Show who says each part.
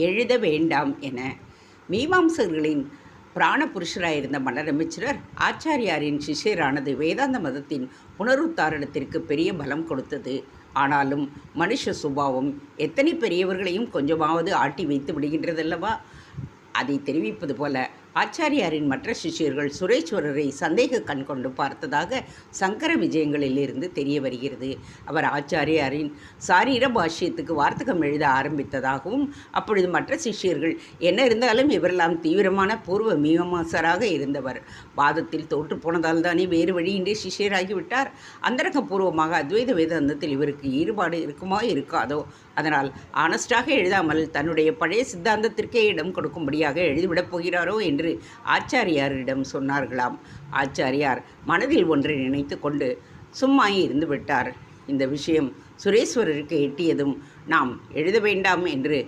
Speaker 1: எழுத வேண்டாம் என மீமாம்சகர்களின் பிராண புருஷராயிருந்த மன்னரமிச்சிரர் ஆச்சாரியாரின் சிஷ்யரானது வேதாந்த மதத்தின் புனருத்தாரணத்திற்கு பெரிய பலம் கொடுத்தது. ஆனாலும் மனுஷ சுபாவம் எத்தனை பெரியவர்களையும் கொஞ்சமாவது ஆட்டி வைத்து விடுகின்றதல்லவா? அதை தெரிவிப்பது போல ஆச்சாரியாரின் மற்ற சிஷ்யர்கள் சுரேஸ்வரரை சந்தேக கண் கொண்டு பார்த்ததாக சங்கர விஜயங்களிலிருந்து தெரிய வருகிறது. அவர் ஆச்சாரியாரின் சாரீர பாஷ்யத்துக்கு வார்த்தகம் எழுத ஆரம்பித்ததாகவும், அப்பொழுது மற்ற சிஷ்யர்கள் என்ன இருந்தாலும் இவரெல்லாம் தீவிரமான பூர்வ மீமாசராக இருந்தவர், வாதத்தில் தோற்று போனதால் தானே வேறு வழியின்றி சிஷ்யராகிவிட்டார். அந்தரங்கபூர்வமாக அத்வைத வேதாந்தத்தில் இவருக்கு ஈடுபாடு இருக்குமா இருக்காதோ, அதனால் ஆனஸ்டாக எழுதாமல் தன்னுடைய பழைய சித்தாந்தத்திற்கே இடம் கொடுக்கும்படியாக எழுதிவிடப் போகிறாரோ என்று ஆச்சாரியாரிடம் சொன்னார்களாம். ஆச்சாரியார் மனதில் ஒன்றை நினைத்து கொண்டு சும்மா இருந்து விட்டார். இந்த விஷயம் சுரேஸ்வரருக்கு எட்டியதும் நாம் எழுத வேண்டாம் என்று